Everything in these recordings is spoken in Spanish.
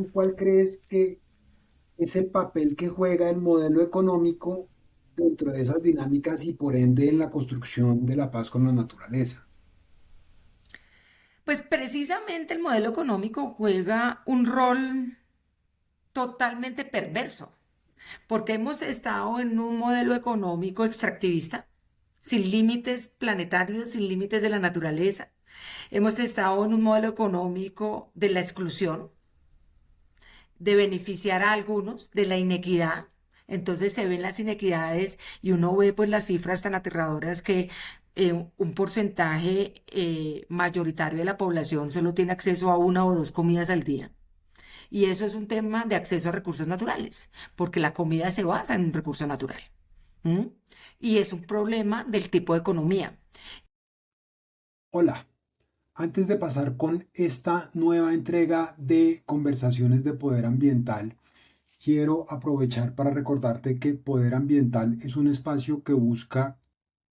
¿tú cuál crees que es el papel que juega el modelo económico dentro de esas dinámicas y por ende en la construcción de la paz con la naturaleza? Pues precisamente el modelo económico juega un rol totalmente perverso, porque hemos estado en un modelo económico extractivista, sin límites planetarios, sin límites de la naturaleza. Hemos estado en un modelo económico de la exclusión, de beneficiar a algunos, de la inequidad. Entonces se ven las inequidades y uno ve pues las cifras tan aterradoras que un porcentaje mayoritario de la población solo tiene acceso a una o dos comidas al día. Y eso es un tema de acceso a recursos naturales, porque la comida se basa en un recurso natural. ¿M? Y es un problema del tipo de economía. Hola, antes de pasar con esta nueva entrega de conversaciones de poder ambiental, quiero aprovechar para recordarte que Poder Ambiental es un espacio que busca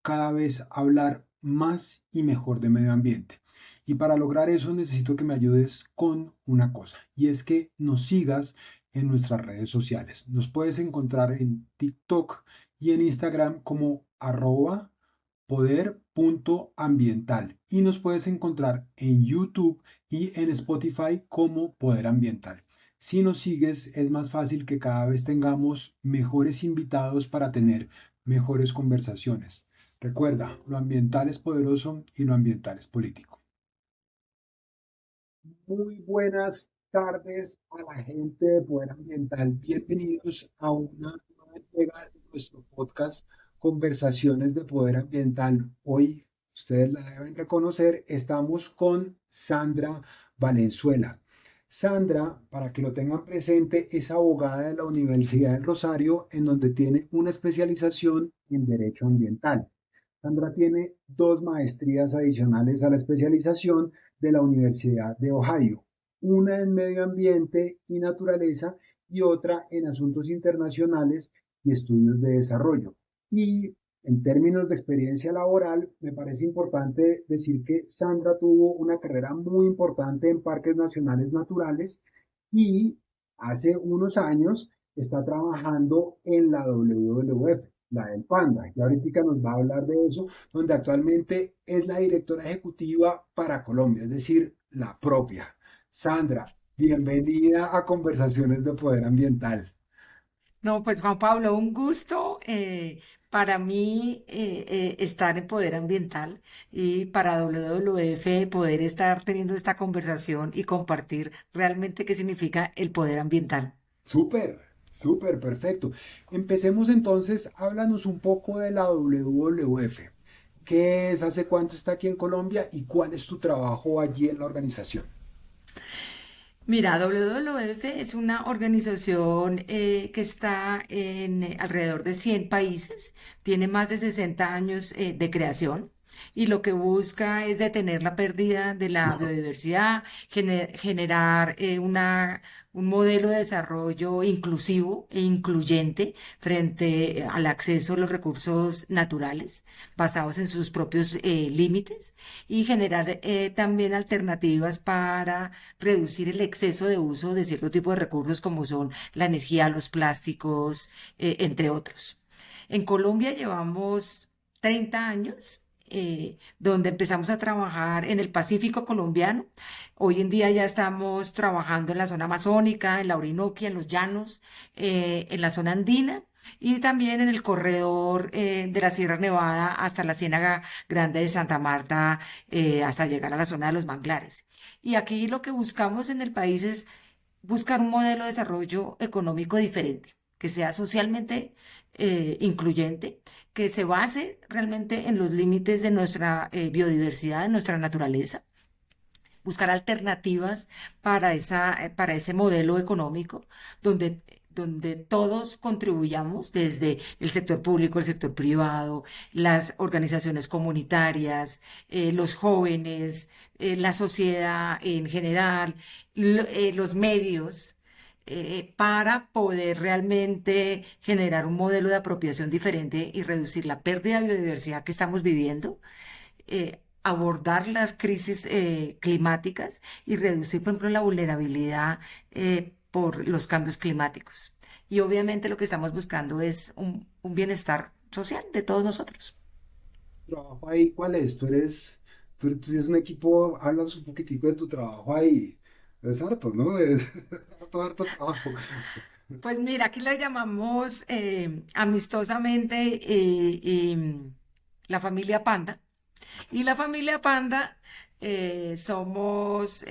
cada vez hablar más y mejor de medio ambiente. Y para lograr eso necesito que me ayudes con una cosa, y es que nos sigas en nuestras redes sociales. Nos puedes encontrar en TikTok y en Instagram como poder.ambiental y nos puedes encontrar en YouTube y en Spotify como Poder Ambiental. Si nos sigues, es más fácil que cada vez tengamos mejores invitados para tener mejores conversaciones. Recuerda, lo ambiental es poderoso y lo ambiental es político. Muy buenas tardes a la gente de Poder Ambiental. Bienvenidos a una nueva entrega de nuestro podcast Conversaciones de Poder Ambiental. Hoy, ustedes la deben reconocer, estamos con Sandra Valenzuela. Sandra, para que lo tengan presente, es abogada de la Universidad del Rosario, en donde tiene una especialización en Derecho Ambiental. Sandra tiene dos maestrías adicionales a la especialización de la Universidad de Ohio, una en medio ambiente y naturaleza y otra en asuntos internacionales y estudios de desarrollo. Y en términos de experiencia laboral, me parece importante decir que Sandra tuvo una carrera muy importante en parques nacionales naturales y hace unos años está trabajando en la WWF, la del Panda. Y ahorita nos va a hablar de eso, donde actualmente es la directora ejecutiva para Colombia, es decir, la propia. Sandra, bienvenida a Conversaciones de Poder Ambiental. No, pues Juan Pablo, un gusto para mí estar en Poder Ambiental y para WWF poder estar teniendo esta conversación y compartir realmente qué significa el poder ambiental. Súper, súper, perfecto. Empecemos entonces, háblanos un poco de la WWF. ¿Qué es? ¿Hace cuánto está aquí en Colombia? ¿Y cuál es tu trabajo allí en la organización? Mira, WWF es una organización que está en alrededor de 100 países, tiene más de 60 años de creación y lo que busca es detener la pérdida de la biodiversidad, generar un modelo de desarrollo inclusivo e incluyente frente al acceso a los recursos naturales basados en sus propios límites y generar también alternativas para reducir el exceso de uso de cierto tipo de recursos como son la energía, los plásticos, entre otros. En Colombia llevamos 30 años. Donde empezamos a trabajar en el Pacífico colombiano. Hoy en día ya estamos trabajando en la zona amazónica, en la Orinoquia, en los llanos, en la zona andina y también en el corredor de la Sierra Nevada hasta la Ciénaga Grande de Santa Marta, hasta llegar a la zona de los manglares. Y aquí lo que buscamos en el país es buscar un modelo de desarrollo económico diferente, que sea socialmente incluyente, que se base realmente en los límites de nuestra biodiversidad, de nuestra naturaleza, buscar alternativas para ese modelo económico donde todos contribuyamos, desde el sector público, el sector privado, las organizaciones comunitarias, los jóvenes, la sociedad en general, los medios. Para poder realmente generar un modelo de apropiación diferente y reducir la pérdida de biodiversidad que estamos viviendo, abordar las crisis climáticas y reducir, por ejemplo, la vulnerabilidad por los cambios climáticos. Y obviamente lo que estamos buscando es un bienestar social de todos nosotros. ¿Trabajo ahí cuál es? Tú tienes un equipo, hablas un poquitico de tu trabajo ahí. Es harto, ¿no? Es harto, harto trabajo. Pues mira, aquí le llamamos amistosamente la familia Panda. Y la familia Panda somos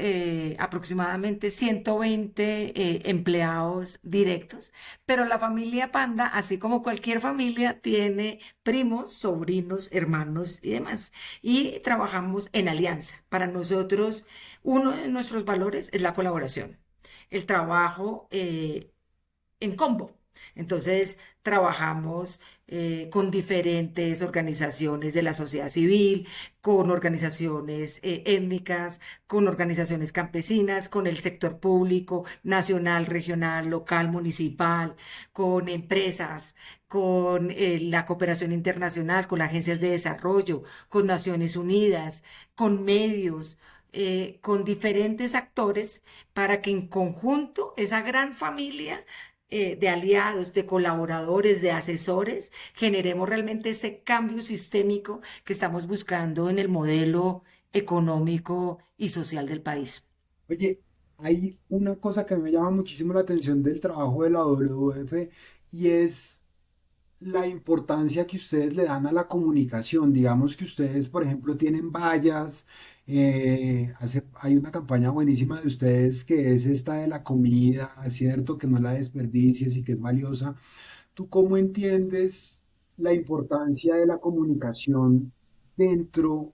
aproximadamente 120 empleados directos, pero la familia Panda, así como cualquier familia, tiene primos, sobrinos, hermanos y demás. Y trabajamos en alianza. Para nosotros, uno de nuestros valores es la colaboración. El trabajo en combo. Entonces, trabajamos con diferentes organizaciones de la sociedad civil, con organizaciones étnicas, con organizaciones campesinas, con el sector público, nacional, regional, local, municipal, con empresas, con la cooperación internacional, con las agencias de desarrollo, con Naciones Unidas, con medios. Con diferentes actores para que en conjunto esa gran familia de aliados, de colaboradores, de asesores, generemos realmente ese cambio sistémico que estamos buscando en el modelo económico y social del país. Oye, hay una cosa que me llama muchísimo la atención del trabajo de la WF y es la importancia que ustedes le dan a la comunicación. Digamos que ustedes, por ejemplo, tienen vallas. Hay una campaña buenísima de ustedes que es esta de la comida, ¿cierto? Que no la desperdicies y que es valiosa. ¿Tú cómo entiendes la importancia de la comunicación dentro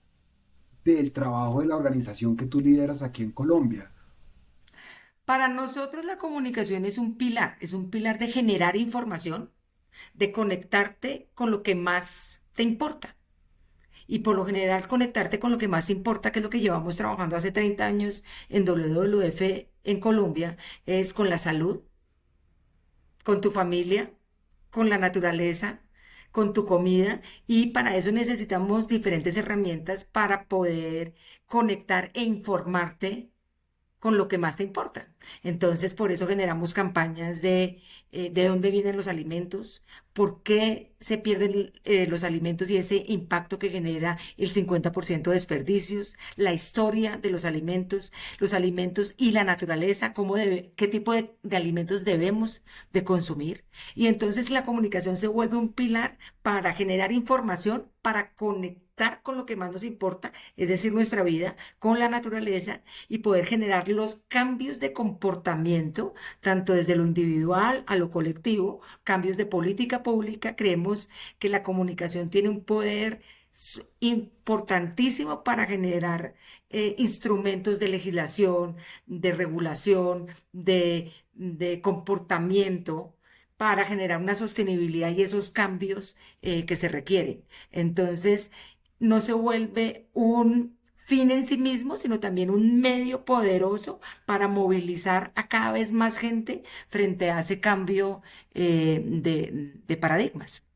del trabajo de la organización que tú lideras aquí en Colombia? Para nosotros la comunicación es un pilar de generar información, de conectarte con lo que más te importa. Y por lo general conectarte con lo que más importa, que es lo que llevamos trabajando hace 30 años en WWF en Colombia, es con la salud, con tu familia, con la naturaleza, con tu comida, y para eso necesitamos diferentes herramientas para poder conectar e informarte con lo que más te importa. Entonces, por eso generamos campañas de dónde vienen los alimentos, por qué se pierden los alimentos y ese impacto que genera el 50% de desperdicios, la historia de los alimentos y la naturaleza, qué tipo de alimentos debemos de consumir. Y entonces la comunicación se vuelve un pilar para generar información, para conectar con lo que más nos importa, es decir, nuestra vida, con la naturaleza y poder generar los cambios de comportamiento, tanto desde lo individual a lo colectivo, cambios de política pública. Creemos que la comunicación tiene un poder importantísimo para generar instrumentos de legislación, de regulación, de comportamiento para generar una sostenibilidad y esos cambios que se requieren. Entonces, no se vuelve un fin en sí mismo, sino también un medio poderoso para movilizar a cada vez más gente frente a ese cambio de paradigmas.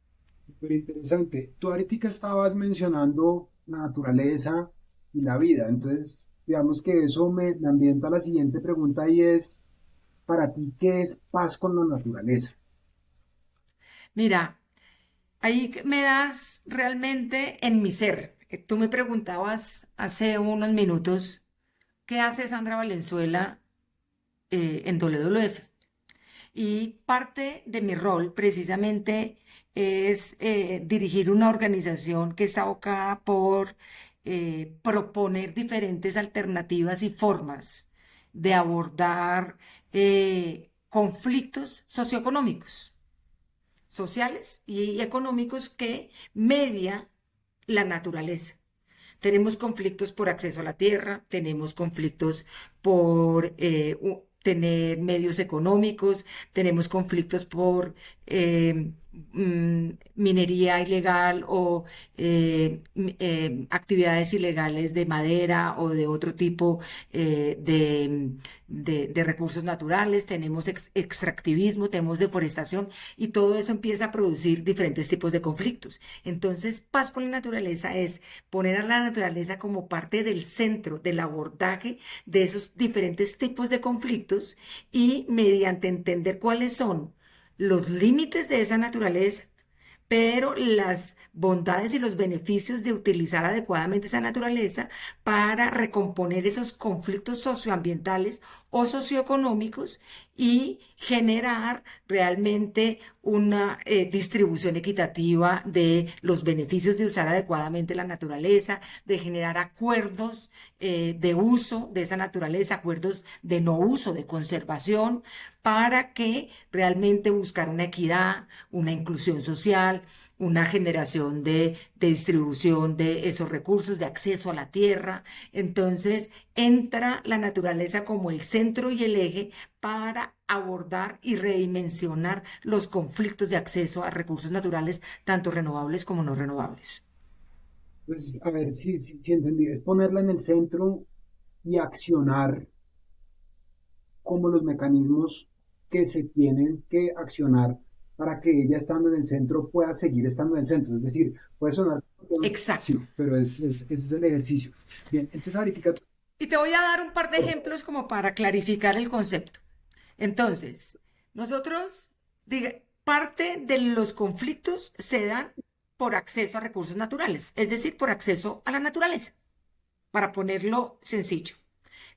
Súper interesante. Tú ahorita estabas mencionando la naturaleza y la vida. Entonces, digamos que eso me ambienta a la siguiente pregunta y es, para ti, ¿qué es paz con la naturaleza? Mira, ahí me das realmente en mi ser. Tú me preguntabas hace unos minutos, ¿qué hace Sandra Valenzuela en WWF? Y parte de mi rol precisamente es dirigir una organización que está abocada por proponer diferentes alternativas y formas de abordar conflictos socioeconómicos, sociales y económicos que media la naturaleza. Tenemos conflictos por acceso a la tierra, tenemos conflictos por tener medios económicos, tenemos conflictos por minería ilegal o actividades ilegales de madera o de otro tipo de recursos naturales, tenemos extractivismo, tenemos deforestación y todo eso empieza a producir diferentes tipos de conflictos. Entonces, paz con la naturaleza es poner a la naturaleza como parte del centro del abordaje de esos diferentes tipos de conflictos y mediante entender cuáles son los límites de esa naturaleza, pero las bondades y los beneficios de utilizar adecuadamente esa naturaleza para recomponer esos conflictos socioambientales o socioeconómicos y generar realmente una distribución equitativa de los beneficios de usar adecuadamente la naturaleza, de generar acuerdos de uso de esa naturaleza, acuerdos de no uso, de conservación, para que realmente buscar una equidad, una inclusión social, una generación de distribución de esos recursos, de acceso a la tierra. Entonces, entra la naturaleza como el centro y el eje para abordar y redimensionar los conflictos de acceso a recursos naturales, tanto renovables como no renovables. Pues, a ver, si entendí, es ponerla en el centro y accionar como los mecanismos que se tienen que accionar para que ella estando en el centro pueda seguir estando en el centro. Es decir, puede sonar, Exacto. sí, pero ese es el ejercicio. Bien, entonces ahorita Y te voy a dar un par de ejemplos como para clarificar el concepto. Entonces, nosotros, parte de los conflictos se dan por acceso a recursos naturales, es decir, por acceso a la naturaleza, para ponerlo sencillo.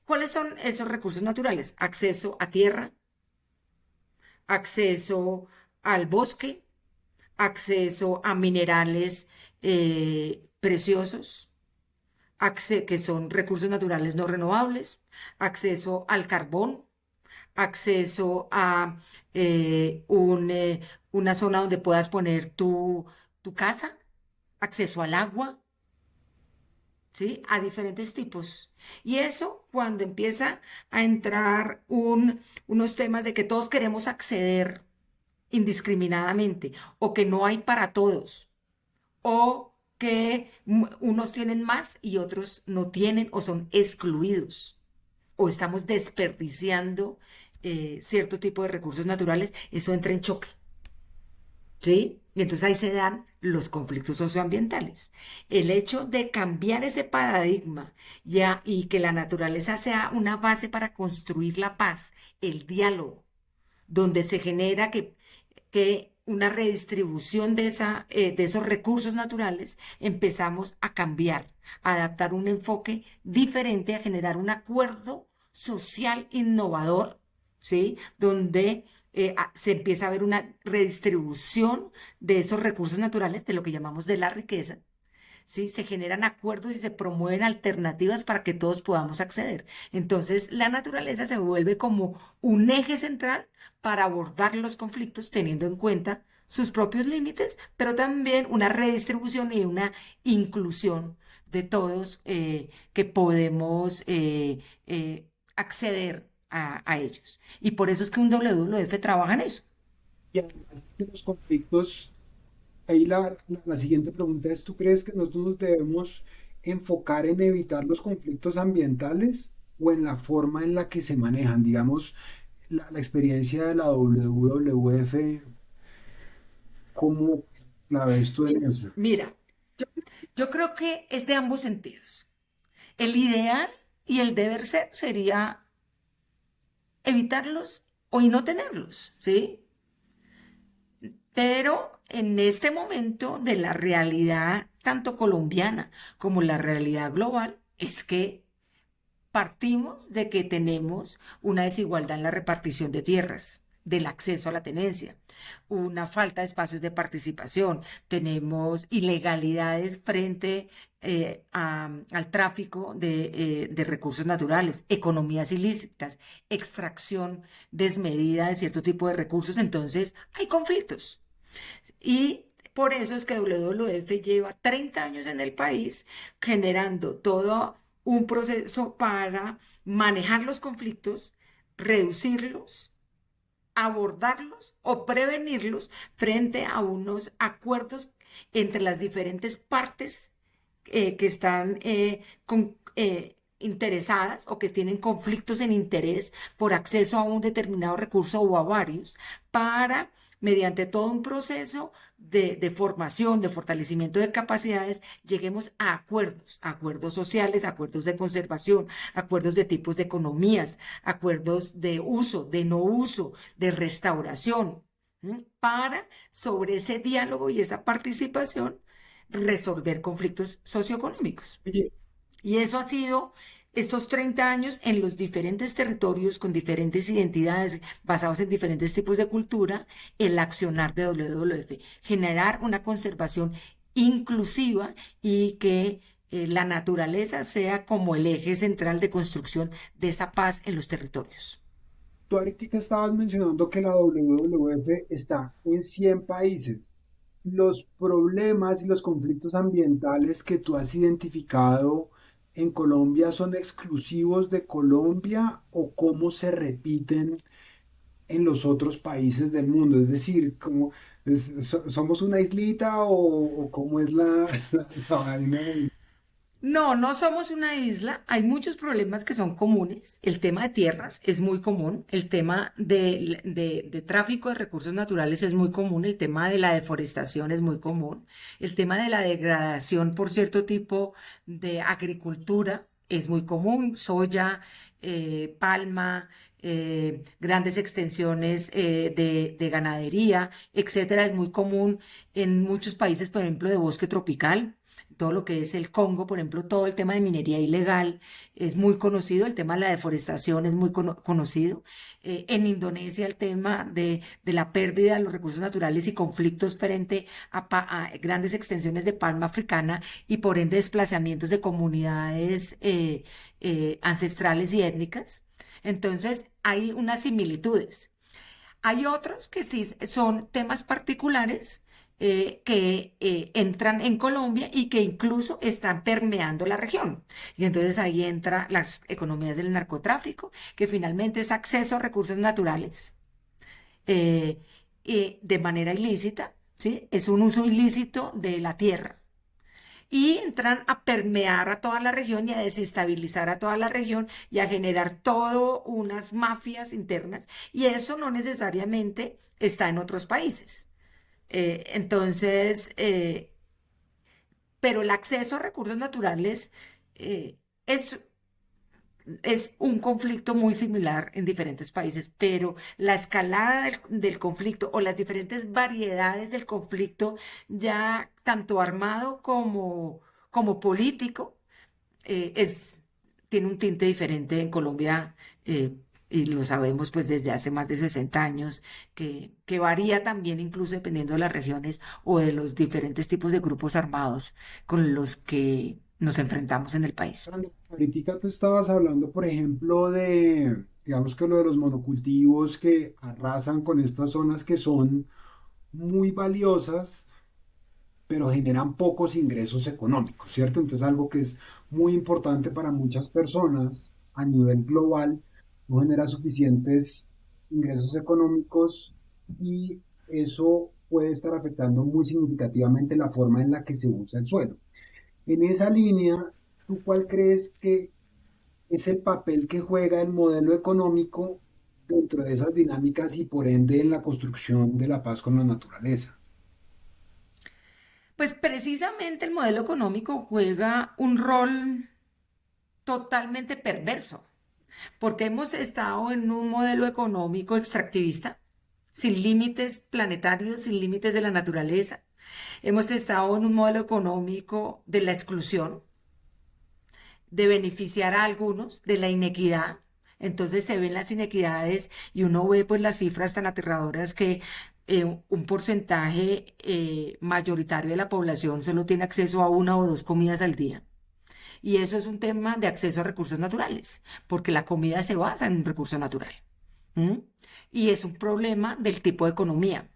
¿Cuáles son esos recursos naturales? Acceso a tierra, acceso al bosque, acceso a minerales preciosos, que son recursos naturales no renovables, acceso al carbón, acceso a una zona donde puedas poner tu casa, acceso al agua, ¿sí? A diferentes tipos. Y eso cuando empieza a entrar unos temas de que todos queremos acceder indiscriminadamente o que no hay para todos o que unos tienen más y otros no tienen o son excluidos o estamos desperdiciando cierto tipo de recursos naturales, eso entra en choque, ¿sí? Y entonces ahí se dan los conflictos socioambientales. El hecho de cambiar ese paradigma ya y que la naturaleza sea una base para construir la paz, el diálogo, donde se genera que una redistribución de esos recursos naturales, empezamos a cambiar, a adaptar un enfoque diferente, a generar un acuerdo social innovador, ¿sí? Donde se empieza a ver una redistribución de esos recursos naturales, de lo que llamamos de la riqueza, ¿sí? Se generan acuerdos y se promueven alternativas para que todos podamos acceder. Entonces, la naturaleza se vuelve como un eje central para abordar los conflictos teniendo en cuenta sus propios límites, pero también una redistribución y una inclusión de todos que podemos acceder a ellos. Y por eso es que un WWF trabaja en eso. y además de los conflictos, ahí la siguiente pregunta es, ¿tú crees que nosotros nos debemos enfocar en evitar los conflictos ambientales o en la forma en la que se manejan? Digamos, la experiencia de la WWF, ¿cómo la ves tú en eso? Mira, yo creo que es de ambos sentidos. El ideal y el deber ser sería evitarlos o y no tenerlos, ¿sí? Pero en este momento de la realidad, tanto colombiana como la realidad global, es que partimos de que tenemos una desigualdad en la repartición de tierras, del acceso a la tenencia, una falta de espacios de participación, tenemos ilegalidades frente al tráfico de recursos naturales, economías ilícitas, extracción desmedida de cierto tipo de recursos, entonces hay conflictos. Y por eso es que WWF lleva 30 años en el país generando todo un proceso para manejar los conflictos, reducirlos, abordarlos o prevenirlos frente a unos acuerdos entre las diferentes partes que están interesadas o que tienen conflictos en interés por acceso a un determinado recurso o a varios, para, mediante todo un proceso de formación, de fortalecimiento de capacidades, lleguemos a acuerdos sociales, acuerdos de conservación, acuerdos de tipos de economías, acuerdos de uso, de no uso, de restauración, para, sobre ese diálogo y esa participación, resolver conflictos socioeconómicos. Oye, Y eso ha sido estos 30 años en los diferentes territorios con diferentes identidades basados en diferentes tipos de cultura, el accionar de WWF, generar una conservación inclusiva y que la naturaleza sea como el eje central de construcción de esa paz en los territorios. tú ahorita estabas mencionando que la WWF está en 100 países. Los problemas y los conflictos ambientales que tú has identificado en Colombia son exclusivos de Colombia o cómo se repiten en los otros países del mundo. Es decir, somos una islita o cómo es la vaina ahí. No, no somos una isla. Hay muchos problemas que son comunes. El tema de tierras es muy común. El tema de tráfico de recursos naturales es muy común. El tema de la deforestación es muy común. El tema de la degradación por cierto tipo de agricultura es muy común. Soya, palma, grandes extensiones de ganadería, etcétera. Es muy común en muchos países, por ejemplo, de bosque tropical, todo lo que es el Congo, por ejemplo, todo el tema de minería ilegal es muy conocido, el tema de la deforestación es muy conocido. En Indonesia el tema de la pérdida de los recursos naturales y conflictos frente a grandes extensiones de palma africana y por ende desplazamientos de comunidades ancestrales y étnicas. Entonces hay unas similitudes. Hay otros que sí son temas particulares que entran en Colombia y que incluso están permeando la región. Y entonces ahí entra las economías del narcotráfico, que finalmente es acceso a recursos naturales eh, de manera ilícita, ¿sí? Es un uso ilícito de la tierra. Y entran a permear a toda la región y a desestabilizar a toda la región y a generar todo unas mafias internas. Y eso no necesariamente está en otros países. Entonces, pero el acceso a recursos naturales eh, es, es un conflicto muy similar en diferentes países, pero la escalada del conflicto o las diferentes variedades del conflicto, ya tanto armado como político, tiene un tinte diferente en Colombia. Y lo sabemos pues desde hace más de 60 años, que varía también incluso dependiendo de las regiones o de los diferentes tipos de grupos armados con los que nos enfrentamos en el país. Ahorita tú estabas hablando, por ejemplo, digamos que lo de los monocultivos que arrasan con estas zonas que son muy valiosas, pero generan pocos ingresos económicos, ¿cierto? Entonces, algo que es muy importante para muchas personas a nivel global, no genera suficientes ingresos económicos y eso puede estar afectando muy significativamente la forma en la que se usa el suelo. En esa línea, ¿tú cuál crees que es el papel que juega el modelo económico dentro de esas dinámicas y por ende en la construcción de la paz con la naturaleza? Pues precisamente el modelo económico juega un rol totalmente perverso, porque hemos estado en un modelo económico extractivista, sin límites planetarios, sin límites de la naturaleza. Hemos estado en un modelo económico de la exclusión, de beneficiar a algunos, de la inequidad. Entonces se ven las inequidades y uno ve pues las cifras tan aterradoras que un porcentaje mayoritario de la población solo tiene acceso a una o dos comidas al día. Y eso es un tema de acceso a recursos naturales, porque la comida se basa en un recurso natural. ¿Mm? Y es un problema del tipo de economía.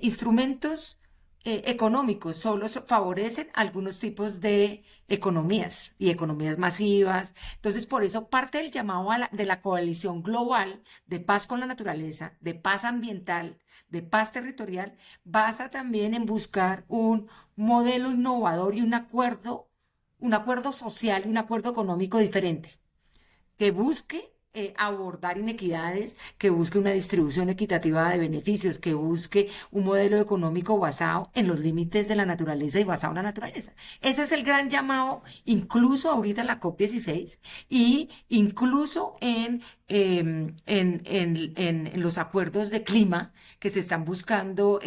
Instrumentos económicos solo favorecen algunos tipos de economías y economías masivas. Entonces, por eso parte del llamado de la coalición global de paz con la naturaleza, de paz ambiental, de paz territorial, basa también en buscar un modelo innovador y un acuerdo social y un acuerdo económico diferente que busque abordar inequidades, que busque una distribución equitativa de beneficios, que busque un modelo económico basado en los límites de la naturaleza y basado en la naturaleza. Ese es el gran llamado, incluso ahorita en la COP16 y incluso en los acuerdos de clima que se están buscando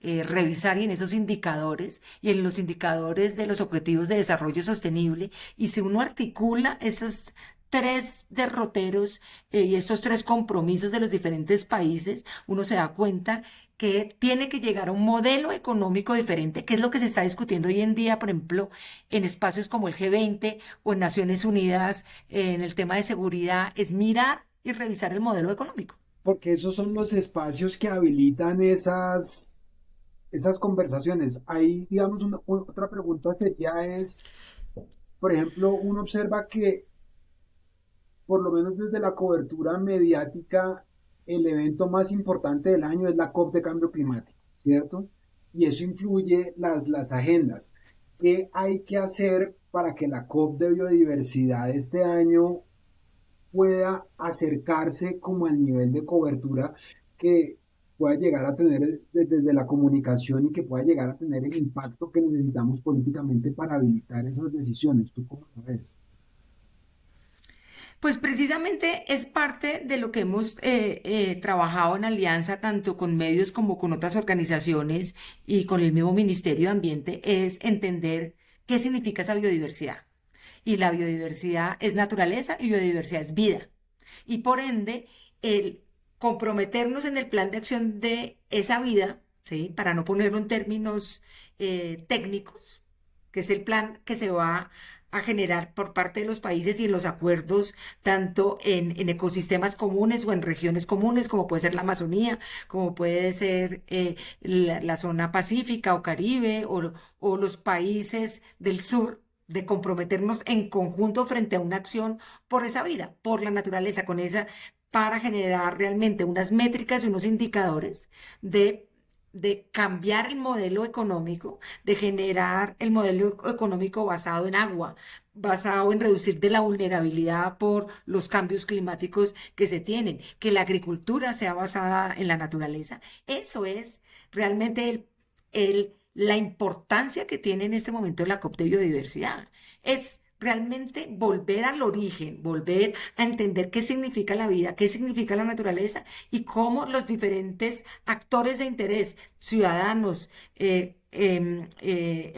revisar y en esos indicadores y en los indicadores de los objetivos de desarrollo sostenible. Y si uno articula esos tres derroteros y estos tres compromisos de los diferentes países, uno se da cuenta que tiene que llegar a un modelo económico diferente, que es lo que se está discutiendo hoy en día, por ejemplo, en espacios como el G20 o en Naciones Unidas, en el tema de seguridad, es mirar y revisar el modelo económico. Porque esos son los espacios que habilitan esas conversaciones. Ahí, digamos, otra pregunta sería es, por ejemplo, uno observa que por lo menos desde la cobertura mediática, el evento más importante del año es la COP de cambio climático, ¿cierto? Y eso influye las agendas. ¿Qué hay que hacer para que la COP de biodiversidad este año pueda acercarse como al nivel de cobertura que pueda llegar a tener desde la comunicación y que pueda llegar a tener el impacto que necesitamos políticamente para habilitar esas decisiones? ¿Tú cómo lo ves? Pues precisamente es parte de lo que hemos trabajado en alianza tanto con medios como con otras organizaciones y con el mismo Ministerio de Ambiente, es entender qué significa esa biodiversidad. Y la biodiversidad es naturaleza y biodiversidad es vida. Y por ende, el comprometernos en el plan de acción de esa vida, ¿sí? Para no ponerlo en términos técnicos, que es el plan que se va a generar por parte de los países y en los acuerdos, tanto en ecosistemas comunes o en regiones comunes, como puede ser la Amazonía, como puede ser la zona pacífica o Caribe, o los países del sur, de comprometernos en conjunto frente a una acción por esa vida, por la naturaleza, con esa, para generar realmente unas métricas y unos indicadores de cambiar el modelo económico, de generar el modelo económico basado en agua, basado en reducir de la vulnerabilidad por los cambios climáticos que se tienen, que la agricultura sea basada en la naturaleza. Eso es realmente la importancia que tiene en este momento la COP de biodiversidad. Es realmente volver al origen, volver a entender qué significa la vida, qué significa la naturaleza y cómo los diferentes actores de interés, ciudadanos, el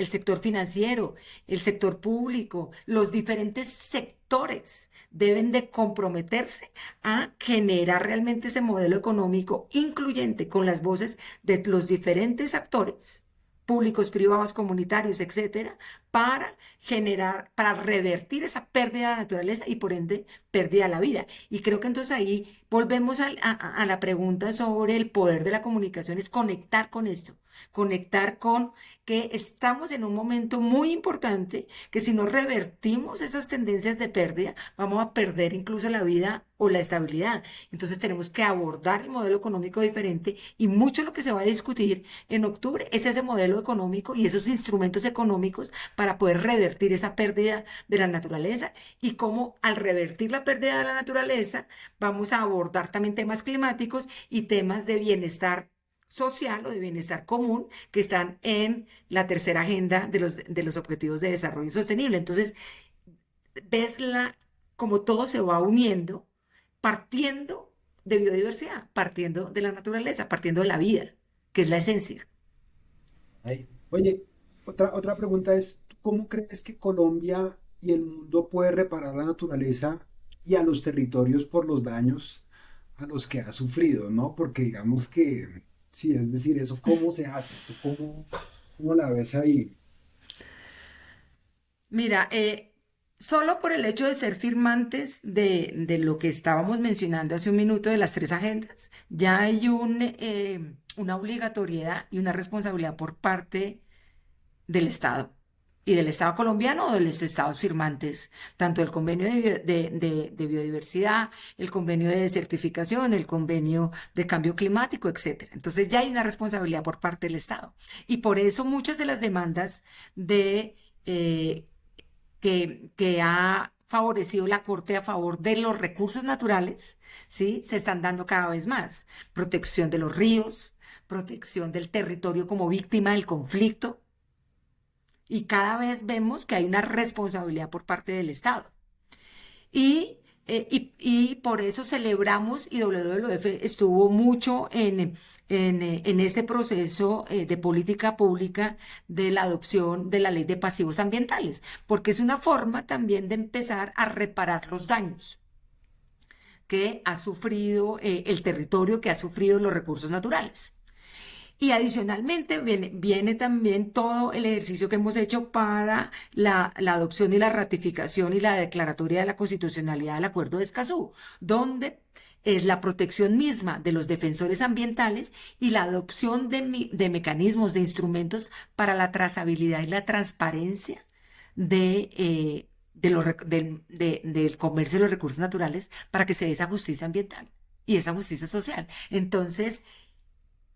sector financiero, el sector público, los diferentes sectores deben de comprometerse a generar realmente ese modelo económico incluyente con las voces de los diferentes actores públicos, privados, comunitarios, etcétera, para generar, para revertir esa pérdida de la naturaleza y por ende pérdida de la vida. Y creo que entonces ahí volvemos a la pregunta sobre el poder de la comunicación, es conectar con esto, conectar con que estamos en un momento muy importante, que si no revertimos esas tendencias de pérdida, vamos a perder incluso la vida o la estabilidad. Entonces tenemos que abordar el modelo económico diferente y mucho lo que se va a discutir en octubre es ese modelo económico y esos instrumentos económicos para poder revertir esa pérdida de la naturaleza y cómo al revertir la pérdida de la naturaleza vamos a abordar también temas climáticos y temas de bienestar social o de bienestar común que están en la tercera agenda de los objetivos de desarrollo sostenible. Entonces, ves como todo se va uniendo, partiendo de biodiversidad, partiendo de la naturaleza, partiendo de la vida, que es la esencia. Ahí. Oye, otra pregunta es, ¿tú ¿cómo crees que Colombia y el mundo puede reparar la naturaleza y a los territorios por los daños a los que ha sufrido, ¿no? Porque digamos que, sí, es decir, eso cómo se hace, ¿tú cómo la ves ahí? Mira, solo por el hecho de ser firmantes de lo que estábamos mencionando hace un minuto de las tres agendas, ya hay una obligatoriedad y una responsabilidad por parte del Estado. y del Estado colombiano o de los estados firmantes, tanto el convenio de biodiversidad, el convenio de certificación, el convenio de cambio climático, etcétera. Entonces ya hay una responsabilidad por parte del Estado. Y por eso muchas de las demandas de, eh, que ha favorecido la Corte a favor de los recursos naturales, ¿sí? Se están dando cada vez más. Protección de los ríos, protección del territorio como víctima del conflicto, y cada vez vemos que hay una responsabilidad por parte del Estado. Y por eso celebramos y WWF estuvo mucho en ese proceso de política pública de la adopción de la ley de pasivos ambientales, porque es una forma también de empezar a reparar los daños que ha sufrido el territorio, que ha sufrido los recursos naturales. Y adicionalmente viene también todo el ejercicio que hemos hecho para la adopción y la ratificación y la declaratoria de la constitucionalidad del Acuerdo de Escazú, donde es la protección misma de los defensores ambientales y la adopción de mecanismos, de instrumentos para la trazabilidad y la transparencia del comercio de los recursos naturales para que se dé esa justicia ambiental y esa justicia social. Entonces,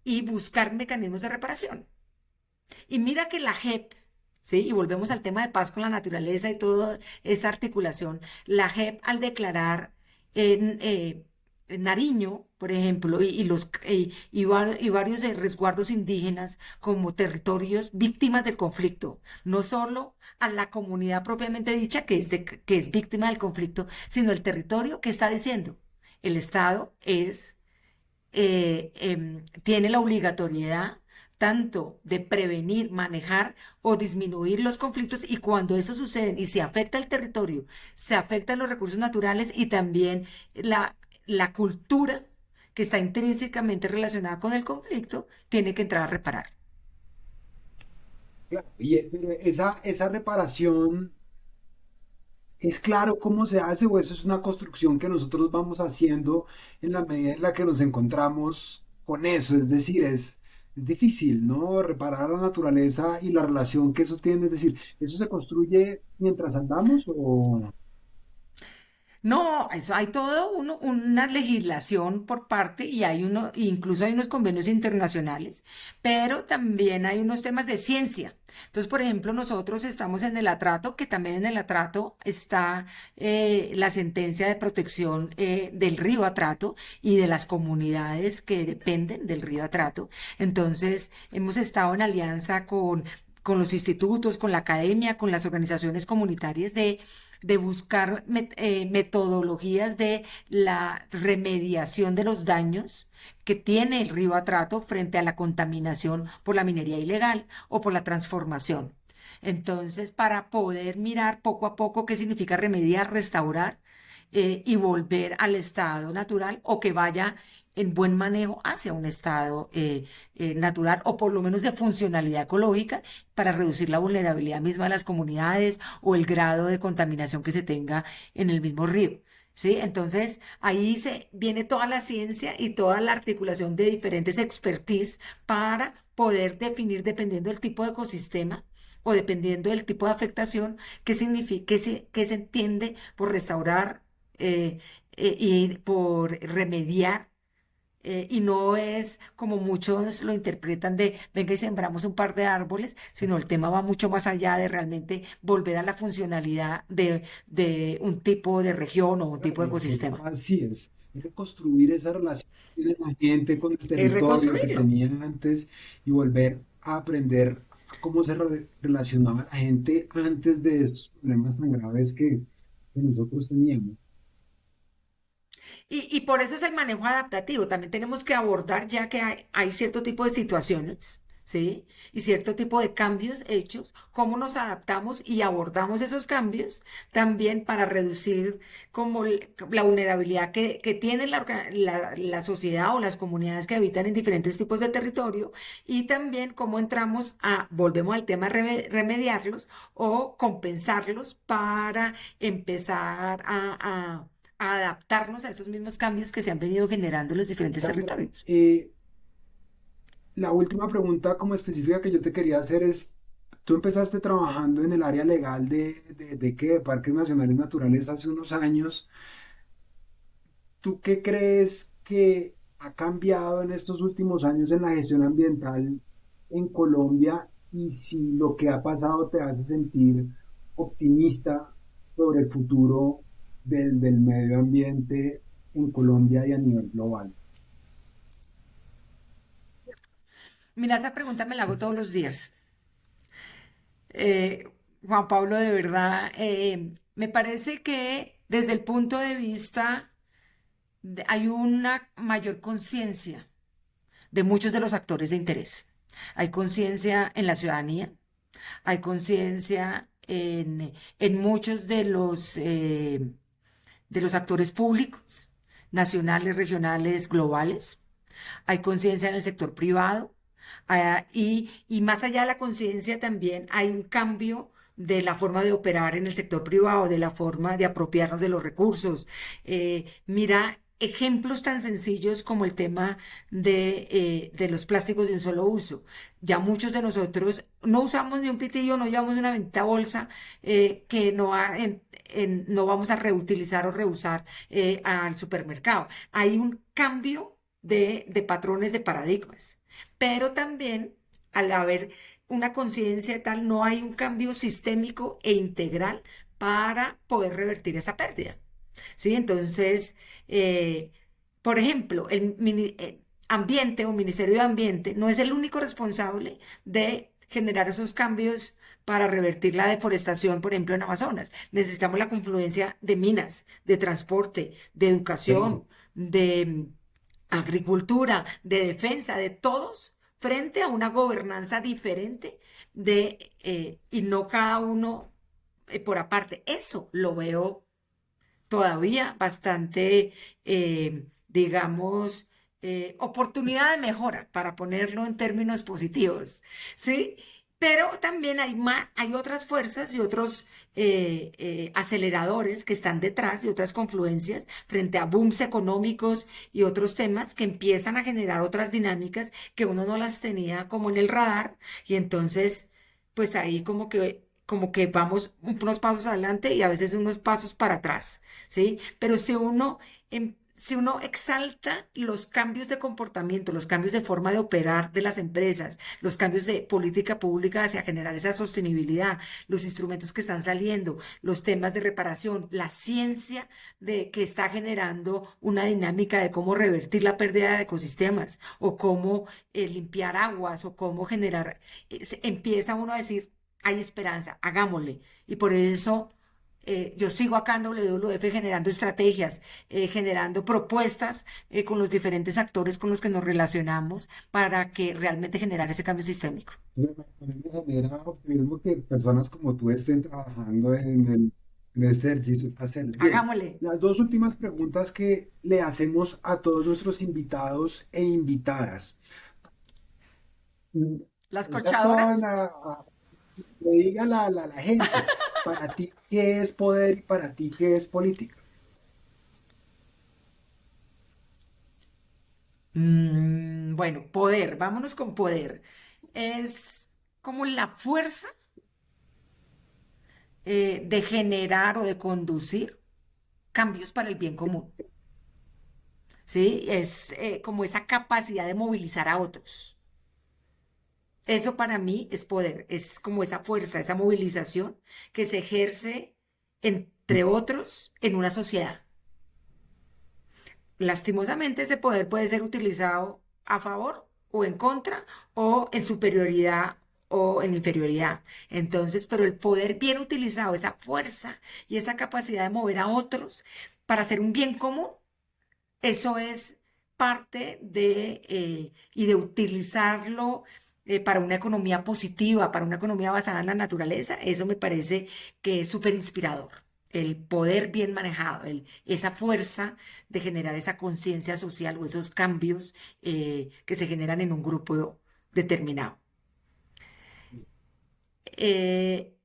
y buscar mecanismos de reparación. Y mira que la JEP, ¿sí? Y volvemos al tema de paz con la naturaleza y toda esa articulación. La JEP, al declarar en Nariño, por ejemplo, y varios de resguardos indígenas como territorios víctimas del conflicto, no solo a la comunidad propiamente dicha que es víctima del conflicto, sino el territorio que está diciendo. El Estado tiene la obligatoriedad tanto de prevenir, manejar o disminuir los conflictos, y cuando eso sucede y se afecta el territorio, se afectan los recursos naturales y también la cultura que está intrínsecamente relacionada con el conflicto, tiene que entrar a reparar. Claro, pero esa reparación, ¿es claro cómo se hace o eso es una construcción que nosotros vamos haciendo en la medida en la que nos encontramos con eso? Es decir, es difícil, ¿no? Reparar la naturaleza y la relación que eso tiene. Es decir, ¿eso se construye mientras andamos o...? No, eso hay todo una legislación por parte y incluso hay unos convenios internacionales, pero también hay unos temas de ciencia. Entonces, por ejemplo, nosotros estamos en el atrato, que también en el atrato está la sentencia de protección del río Atrato y de las comunidades que dependen del río Atrato. Entonces, hemos estado en alianza con los institutos, con la academia, con las organizaciones comunitarias de buscar metodologías de la remediación de los daños que tiene el río Atrato frente a la contaminación por la minería ilegal o por la transformación. Entonces, para poder mirar poco a poco qué significa remediar, restaurar y volver al estado natural, o que vaya en buen manejo hacia un estado natural, o por lo menos de funcionalidad ecológica, para reducir la vulnerabilidad misma de las comunidades o el grado de contaminación que se tenga en el mismo río. ¿Sí? Entonces, ahí viene toda la ciencia y toda la articulación de diferentes expertise para poder definir, dependiendo del tipo de ecosistema o dependiendo del tipo de afectación, qué significa, qué se entiende por restaurar y por remediar. Y no es como muchos lo interpretan de venga y sembramos un par de árboles, sino el tema va mucho más allá de realmente volver a la funcionalidad de un tipo de región o un Claro, tipo de ecosistema. así es. Hay que construir esa relación que tiene la gente con el Es territorio que reconstruirlo. tenía antes y volver a aprender cómo se relacionaba la gente antes de estos problemas tan graves que nosotros teníamos. Y por eso es el manejo adaptativo. También tenemos que abordar ya que hay cierto tipo de situaciones, ¿sí? Y cierto tipo de cambios hechos, cómo nos adaptamos y abordamos esos cambios también para reducir como la vulnerabilidad que tiene la sociedad o las comunidades que habitan en diferentes tipos de territorio, y también cómo volvemos al tema remediarlos o compensarlos para empezar a adaptarnos a esos mismos cambios que se han venido generando en los diferentes Sandra, territorios. la última pregunta como específica que yo te quería hacer es, Tú empezaste trabajando en el área legal de qué, de parques nacionales naturales hace unos años. ¿Tú qué crees que ha cambiado en estos últimos años en la gestión ambiental en Colombia y si lo que ha pasado te hace sentir optimista sobre el futuro del medio ambiente en Colombia y a nivel global? Mira, esa pregunta me la hago todos los días. Eh, Juan Pablo, de verdad, me parece que desde el punto de vista, hay una mayor conciencia de muchos de los actores de interés. Hay conciencia en la ciudadanía, hay conciencia en muchos de los actores públicos, nacionales, regionales, globales. Hay conciencia en el sector privado. Y más allá de la conciencia también hay un cambio de la forma de operar en el sector privado, de la forma de apropiarnos de los recursos. Mira, ejemplos tan sencillos como el tema de los plásticos de un solo uso. Ya muchos de nosotros no usamos ni un pitillo, no llevamos una bendita bolsa que no, no vamos a reutilizar o reusar al supermercado. Hay un cambio de patrones, de paradigmas. Pero también, al haber una conciencia tal, no hay un cambio sistémico e integral para poder revertir esa pérdida. ¿Sí? Entonces, eh, por ejemplo, Ambiente o Ministerio de Ambiente no es el único responsable de generar esos cambios para revertir la deforestación, por ejemplo, en Amazonas. Necesitamos la confluencia de minas, de transporte, de Eso. educación, de agricultura, de defensa, de todos, frente a una gobernanza diferente y no cada uno por aparte. Eso lo veo todavía bastante, digamos, oportunidad de mejora, para ponerlo en términos positivos, ¿sí? Pero también hay otras fuerzas y otros aceleradores que están detrás y otras confluencias frente a booms económicos y otros temas que empiezan a generar otras dinámicas que uno no las tenía como en el radar y entonces, pues ahí como que vamos unos pasos adelante y a veces unos pasos para atrás. ¿Sí? Pero si uno exalta los cambios de comportamiento, los cambios de forma de operar de las empresas, los cambios de política pública hacia generar esa sostenibilidad, los instrumentos que están saliendo, los temas de reparación, la ciencia de que está generando una dinámica de cómo revertir la pérdida de ecosistemas o cómo limpiar aguas o cómo generar, empieza uno a decir, hay esperanza, hagámosle. Y por eso yo sigo acá en WWF generando estrategias, generando propuestas con los diferentes actores con los que nos relacionamos para que realmente generar ese cambio sistémico. A mí me genera optimismo que personas como tú estén trabajando en este ejercicio, hacerle bien. Hagámosle. Las dos últimas preguntas que le hacemos a todos nuestros invitados e invitadas. Mm, Las Esas son corchadoras. que diga la gente, para ti qué es poder y para ti qué es política. Bueno, poder, vámonos con poder. Es como la fuerza de generar o de conducir cambios para el bien común. ¿Sí? Es como esa capacidad de movilizar a otros. Eso para mí es poder, es como esa fuerza, esa movilización que se ejerce entre otros en una sociedad. Lastimosamente ese poder puede ser utilizado a favor o en contra o en superioridad o en inferioridad. Entonces, pero el poder bien utilizado, esa fuerza y esa capacidad de mover a otros para hacer un bien común, eso es parte y de utilizarlo para una economía positiva, para una economía basada en la naturaleza. Eso me parece que es súper inspirador. El poder bien manejado, esa fuerza de generar esa conciencia social o esos cambios que se generan en un grupo determinado.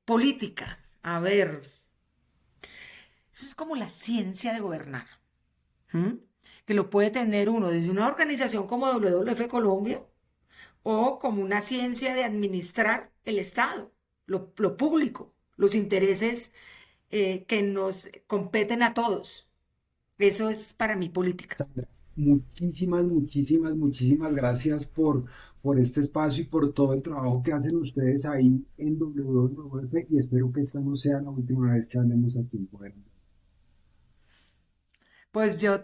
Política, a ver, eso es como la ciencia de gobernar. ¿M? Que lo puede tener uno desde una organización como WWF Colombia o como una ciencia de administrar el Estado. lo público, los intereses que nos competen a todos. Eso es para mí política. Sandra, muchísimas gracias por este espacio y por todo el trabajo que hacen ustedes ahí en WWF y espero que esta no sea la última vez que hablemos aquí en Poder. Pues yo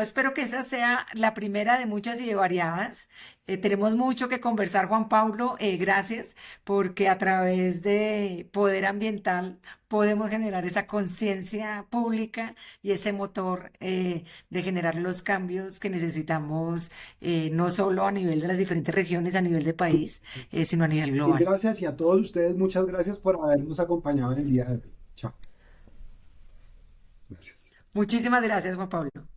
espero que esa sea la primera de muchas y de variadas. Tenemos mucho que conversar, Juan Pablo. Gracias, porque a través de Poder Ambiental podemos generar esa conciencia pública y ese motor de generar los cambios que necesitamos, no solo a nivel de las diferentes regiones, a nivel de país, sino a nivel Mil global. gracias y a todos ustedes muchas gracias por habernos acompañado en el día de hoy. Chao. Gracias. Muchísimas gracias, Juan Pablo.